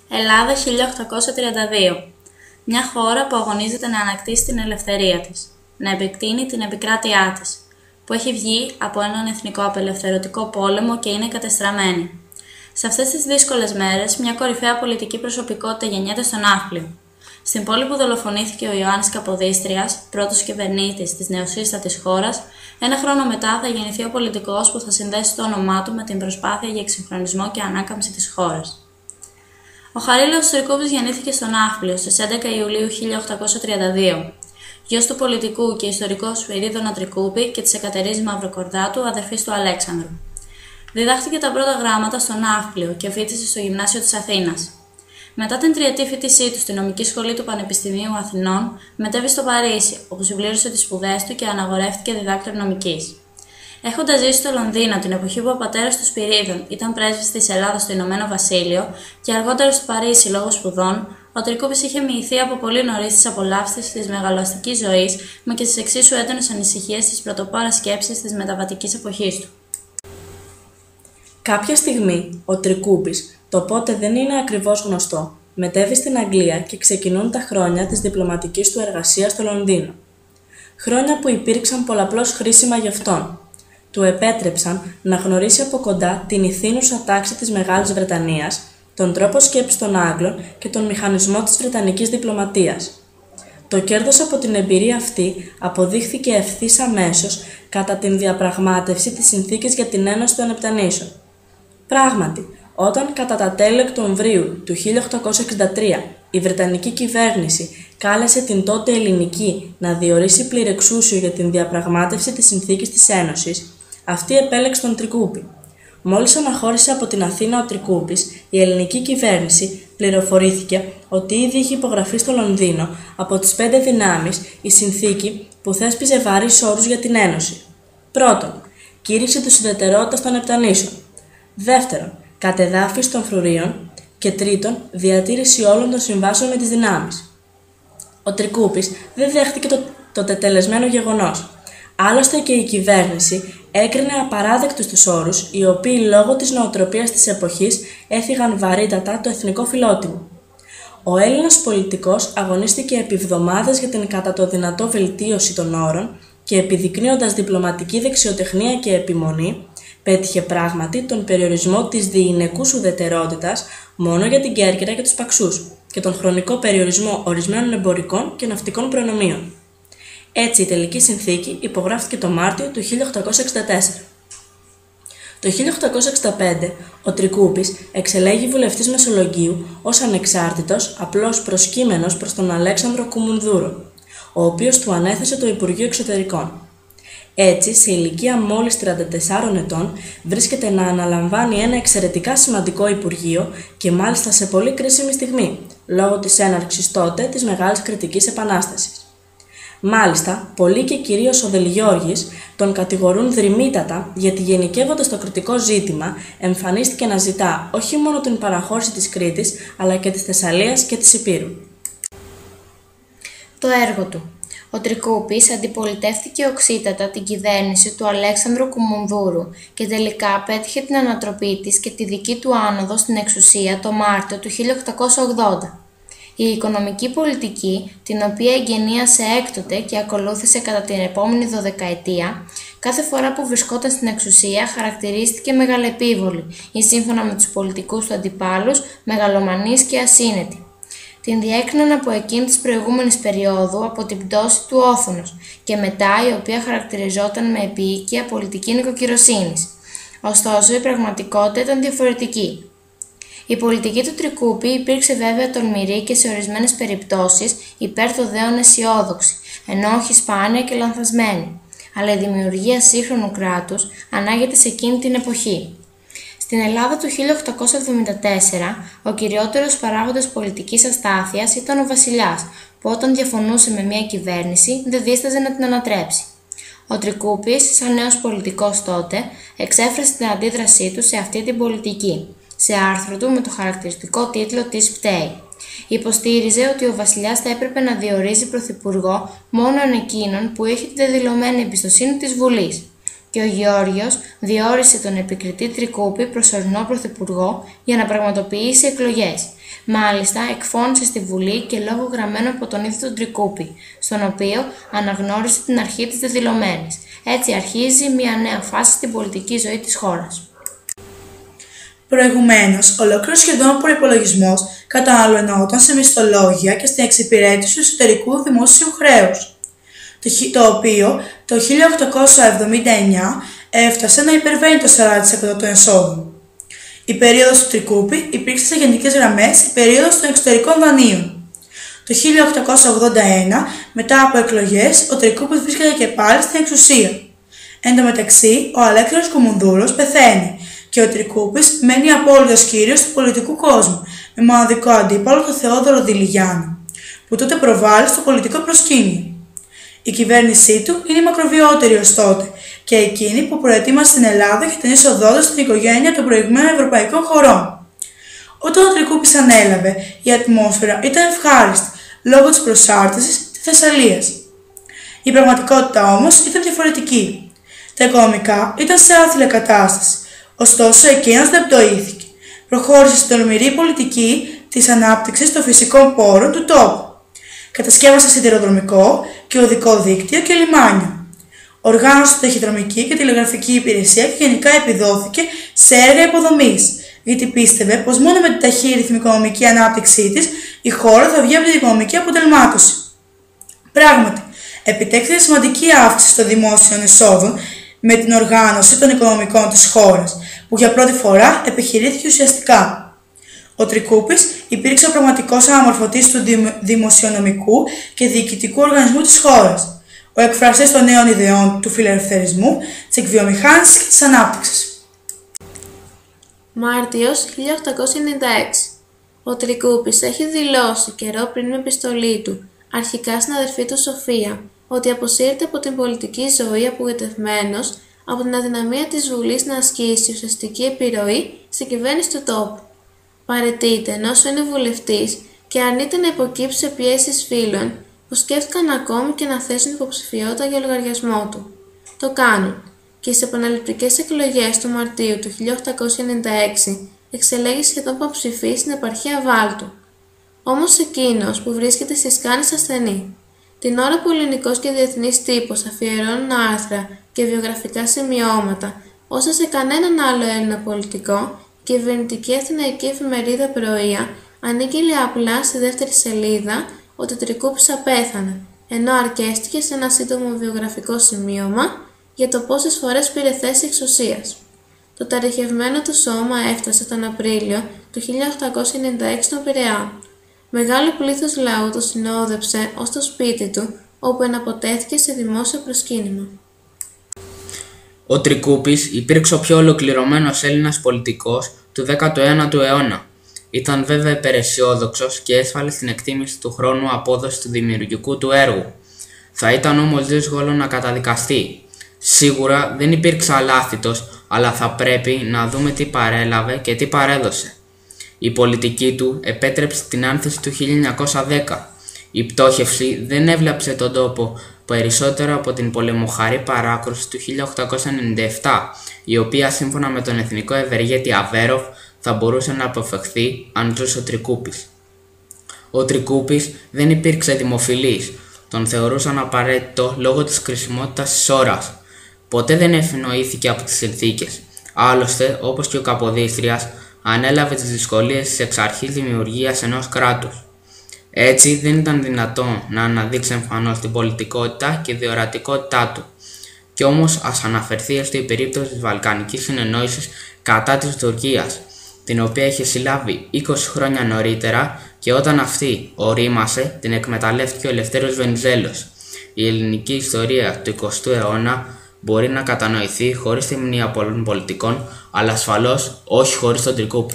Ελλάδα 1832. Μια χώρα που αγωνίζεται να ανακτήσει την ελευθερία της, να επεκτείνει την επικράτειά της, που έχει βγει από έναν εθνικό απελευθερωτικό πόλεμο και είναι κατεστραμμένη. Σε αυτές τις δύσκολες μέρες, μια κορυφαία πολιτική προσωπικότητα γεννιέται στον Ναύπλιο. Στην πόλη που δολοφονήθηκε ο Ιωάννης Καποδίστριας, πρώτος κυβερνήτης της νεοσύστατης χώρας, ένα χρόνο μετά θα γεννηθεί ο πολιτικός που θα συνδέσει το όνομά του με την προσπάθεια για εξυγχρονισμό και ανάκαμψη της χώρας. Ο Χαρίλαος Τρικούπης γεννήθηκε στον Ναύπλιο στις 11 Ιουλίου 1832. Γιος του πολιτικού και ιστορικού Σπυρίδωνα Τρικούπη και της Εκατερίνης Μαυροκορδάτου, αδερφής του Αλέξανδρου. Διδάχτηκε τα πρώτα γράμματα στο Ναύπλιο και φοιτησε στο Γυμνάσιο της Αθήνας. Μετά την τριετή φοιτησή του στη νομική σχολή του Πανεπιστημίου Αθηνών, μετέβη στο Παρίσι, όπου συμπλήρωσε τις σπουδές του και αναγορεύτηκε διδάκτορ νομικής. Έχοντας ζήσει στο Λονδίνο την εποχή που ο πατέρας του Σπυρίδων ήταν πρέσβης της Ελλάδας στο Ηνωμένο Βασίλειο και αργότερα στο Παρίσι λόγω σπουδών, ο Τρικούπης είχε μοιηθεί από πολύ νωρίς τις απολαύσεις της μεγαλοαστικής ζωής, μα και τις εξίσου έντονες ανησυχίες της πρωτοπόρας σκέψης της μεταβατικής εποχής του. Κάποια στιγμή, ο Τρικούπης, το πότε δεν είναι ακριβώς γνωστό, μετέβη στην Αγγλία και ξεκινούν τα χρόνια της διπλωματικής του εργασίας στο Λονδίνο. Χρόνια που υπήρξαν πολλαπλώς χρήσιμα γι' αυτόν. Του επέτρεψαν να γνωρίσει από κοντά την ηθήνουσα τάξη της Μεγάλης Βρετανίας, τον τρόπο σκέψης των Άγγλων και τον μηχανισμό της Βρετανικής διπλωματίας. Το κέρδος από την εμπειρία αυτή αποδείχθηκε ευθύς αμέσως κατά την διαπραγμάτευση της συνθήκης για την Ένωση των Επτανήσεων. Πράγματι, όταν κατά τα τέλη Οκτωβρίου του 1863 η Βρετανική κυβέρνηση κάλεσε την τότε ελληνική να διορίσει πληρεξούσιο για την διαπραγμάτευση της συνθήκης της Ένωσης, αυτή επέλεξε τον Τρικούπη. Μόλις αναχώρησε από την Αθήνα ο Τρικούπης, η ελληνική κυβέρνηση πληροφορήθηκε ότι ήδη είχε υπογραφεί στο Λονδίνο από τις 5 δυνάμεις η συνθήκη που θέσπιζε βαρύς όρους για την Ένωση. Πρώτον, κήρυξη της ουδετερότητας των Επτανήσεων. Δεύτερον, κατεδάφιση των φρουρίων. Και τρίτον, διατήρηση όλων των συμβάσεων με τις δυνάμεις. Ο Τρικούπης δεν δέχτηκε το τετελεσμένο γεγονός. Άλλωστε και η κυβέρνηση έκρινε απαράδεκτους τους όρους, οι οποίοι λόγω της νοοτροπίας της εποχής έφυγαν βαρύτατα το εθνικό φιλότιμο. Ο Έλληνας πολιτικός αγωνίστηκε επί εβδομάδες για την κατά το δυνατό βελτίωση των όρων και επιδεικνύοντας διπλωματική δεξιοτεχνία και επιμονή, πέτυχε πράγματι τον περιορισμό της διηνεκούς ουδετερότητας μόνο για την Κέρκυρα και τους Παξούς και τον χρονικό περιορισμό ορισμένων εμπορικών και ναυτικών προνομίων. Έτσι η τελική συνθήκη υπογράφηκε το Μάρτιο του 1864. Το 1865 ο Τρικούπης εξελέγει βουλευτής Μεσολογγίου ως ανεξάρτητος απλός προσκύμενος προς τον Αλέξανδρο Κουμουνδούρο, ο οποίος του ανέθεσε το Υπουργείο Εξωτερικών. Έτσι, σε ηλικία μόλις 34 ετών, βρίσκεται να αναλαμβάνει ένα εξαιρετικά σημαντικό Υπουργείο και μάλιστα σε πολύ κρίσιμη στιγμή, λόγω της έναρξης τότε της Μεγάλης Κρητικής Επανάστασης. Μάλιστα, πολλοί και κυρίως ο Δελγιώργης τον κατηγορούν δρυμύτατα γιατί γενικεύοντας το κρητικό ζήτημα εμφανίστηκε να ζητά όχι μόνο την παραχώρηση της Κρήτης αλλά και της Θεσσαλίας και της Ηπείρου. Το έργο του. Ο Τρικούπης αντιπολιτεύτηκε οξύτατα την κυβέρνηση του Αλέξανδρου Κουμουνδούρου και τελικά πέτυχε την ανατροπή της και τη δική του άνοδο στην εξουσία το Μάρτιο του 1880. Η οικονομική πολιτική, την οποία εγκαινίασε έκτοτε και ακολούθησε κατά την επόμενη 12ετία, κάθε φορά που βρισκόταν στην εξουσία χαρακτηρίστηκε μεγαλεπίβολη ή σύμφωνα με τους πολιτικούς του αντιπάλους μεγαλομανής και ασύνετη. Την διέκριναν από εκείνη της προηγούμενης περίοδου από την πτώση του Όθωνος και μετά η οποία χαρακτηριζόταν με επίοικια πολιτική νοικοκυροσύνης. Ωστόσο η πραγματικότητα ήταν διαφορετική. Η πολιτική του Τρικούπη υπήρξε βέβαια τολμηρή και σε ορισμένες περιπτώσεις υπέρ το δέον αισιόδοξη, ενώ όχι σπάνια και λανθασμένη, αλλά η δημιουργία σύγχρονου κράτους ανάγεται σε εκείνη την εποχή. Στην Ελλάδα του 1874, ο κυριότερος παράγοντας πολιτικής αστάθειας ήταν ο βασιλιάς, που όταν διαφωνούσε με μια κυβέρνηση δεν δίσταζε να την ανατρέψει. Ο Τρικούπης, σαν νέος πολιτικός τότε, εξέφρασε την αντίδρασή του σε αυτή την πολιτική, σε άρθρο του με το χαρακτηριστικό τίτλο «Τι φταίει». Υποστήριζε ότι ο βασιλιάς θα έπρεπε να διορίζει πρωθυπουργό μόνο εκείνον που είχε την δεδηλωμένη εμπιστοσύνη της Βουλής. Και ο Γεώργιος διόρισε τον επικριτή Τρικούπη προσωρινό πρωθυπουργό για να πραγματοποιήσει εκλογές. Μάλιστα, εκφώνησε στη Βουλή και λόγο γραμμένο από τον ίδιο τον Τρικούπη, στον οποίο αναγνώρισε την αρχή της δεδηλωμένης. Έτσι αρχίζει μια νέα φάση στην πολιτική ζωή της χώρας. Προηγουμένως, ολόκληρος σχεδόν προϋπολογισμός καταναλωνόταν σε μισθολόγια και στην εξυπηρέτηση του εσωτερικού δημόσιου χρέους, το οποίο το 1879 έφτασε να υπερβαίνει το 40% των εσόδων. Η περίοδος του Τρικούπη υπήρξε σε γενικές γραμμές η περίοδος των εξωτερικών δανείων. Το 1881, μετά από εκλογές, ο Τρικούπης βρίσκεται και πάλι στην εξουσία. Εν τω μεταξύ, ο Αλέξανδρος Κουμουνδούρος πεθαίνει και ο Τρικούπης μένει απόλυτος κύριος του πολιτικού κόσμου, με μοναδικό αντίπαλο τον Θεόδωρο Διλιγιάννη, που τότε προβάλλει στο πολιτικό προσκήνιο. Η κυβέρνησή του είναι η μακροβιότερη ως τότε και εκείνη που προετοίμασε την Ελλάδα για την είσοδό του στην οικογένεια των προηγμένων ευρωπαϊκών χωρών. Όταν ο Τρικούπης ανέλαβε, η ατμόσφαιρα ήταν ευχάριστη λόγω της προσάρτησης της Θεσσαλίας. Η πραγματικότητα όμως ήταν διαφορετική. Τα οικονομικά ήταν σε άθλια κατάσταση, ωστόσο εκείνος δεν πτωήθηκε. Προχώρησε στην τολμηρή πολιτική της ανάπτυξης των φυσικών πόρων του τόπου. Κατασκεύασε σιδηροδρομικό και οδικό δίκτυο και λιμάνια. Οργάνωσε ταχυδρομική και τηλεγραφική υπηρεσία και γενικά επιδόθηκε σε έργα υποδομής, γιατί πίστευε πως μόνο με την ταχύ ρυθμικονομική ανάπτυξή της η χώρα θα βγει από την οικονομική αποτελμάτωση. Πράγματι, επιτέχθηκε σημαντική αύξηση των δημόσιων εσόδων με την οργάνωση των οικονομικών της χώρας, που για πρώτη φορά επιχειρήθηκε ουσιαστικά. Ο Τρικούπης υπήρξε ο πραγματικός αναμορφωτής του δημοσιονομικού και διοικητικού οργανισμού της χώρας, ο εκφραστής των νέων ιδεών του φιλελευθερισμού, της εκβιομηχάνησης και της ανάπτυξης. Μάρτιος 1896. Ο Τρικούπης έχει δηλώσει καιρό πριν με επιστολή του, αρχικά στην αδερφή του Σοφία, ότι αποσύρεται από την πολιτική ζωή απογοητευμένος από την αδυναμία της Βουλής να ασκήσει ουσιαστική επιρροή στην κυβέρνηση του τόπου. Παραιτείται ενώ είναι βουλευτής και αρνείται να υποκύψει σε πιέσεις φίλων που σκέφτηκαν ακόμη και να θέσουν υποψηφιότητα για λογαριασμό του. Το κάνουν και στις επαναληπτικές εκλογές του Μαρτίου του 1896 εξελέγει σχεδόν υποψηφής στην επαρχία Βάλτου. Όμως εκείνος που βρίσκεται στις Κάνες ασθενεί. Την ώρα που ελληνικός και διεθνής τύπος αφιερώνουν άρθρα και βιογραφικά σημειώματα, όσα σε κανέναν άλλο Έλληνα πολιτικό, η κυβερνητική αθηναϊκή εφημερίδα Πρωία ανήγγειλε απλά στη δεύτερη σελίδα ότι ο Τρικούπης απέθανε, ενώ αρκέστηκε σε ένα σύντομο βιογραφικό σημείωμα για το πόσες φορές πήρε θέση εξουσίας. Το ταρυχευμένο του σώμα έφτασε τον Απρίλιο του 1896 στον Πειραιά. Μεγάλο πλήθος λαού το συνόδεψε ως το σπίτι του, όπου εναποτέθηκε σε δημόσιο προσκύνημα. Ο Τρικούπης υπήρξε ο πιο ολοκληρωμένος Έλληνας πολιτικός του 19ου αιώνα. Ήταν βέβαια υπεραισιόδοξος και έσφαλε στην εκτίμηση του χρόνου απόδοση του δημιουργικού του έργου. Θα ήταν όμως δύσκολο να καταδικαστεί. Σίγουρα δεν υπήρξε αλάθητος, αλλά θα πρέπει να δούμε τι παρέλαβε και τι παρέδωσε. Η πολιτική του επέτρεψε την άνθηση του 1910. Η πτώχευση δεν έβλαψε τον τόπο περισσότερο από την πολεμοχαρή παράκρουση του 1897, η οποία σύμφωνα με τον εθνικό ευεργέτη Αβέροφ θα μπορούσε να αποφευχθεί αν ζούσε ο Τρικούπης. Ο Τρικούπης δεν υπήρξε δημοφιλής, τον θεωρούσαν απαραίτητο λόγω της κρισιμότητας της ώρας. Ποτέ δεν ευνοήθηκε από τις συνθήκες. Άλλωστε, όπως και ο Καποδίστριας, ανέλαβε τις δυσκολίες της εξ αρχής δημιουργίας ενός κράτους. Έτσι δεν ήταν δυνατό να αναδείξει εμφανώς την πολιτικότητα και διορατικότητά του. Κι όμως ας αναφερθεί στη περίπτωση της Βαλκανικής συνεννόησης κατά της Τουρκίας, την οποία είχε συλλάβει 20 χρόνια νωρίτερα και όταν αυτή ορίμασε την εκμεταλλεύτηκε ο Ελευθέριος Βενιζέλος. Η ελληνική ιστορία του 20ου αιώνα μπορεί να κατανοηθεί χωρίς τη μνήα πολλών πολιτικών, αλλά ασφαλώς όχι χωρίς τον Τρικούπη.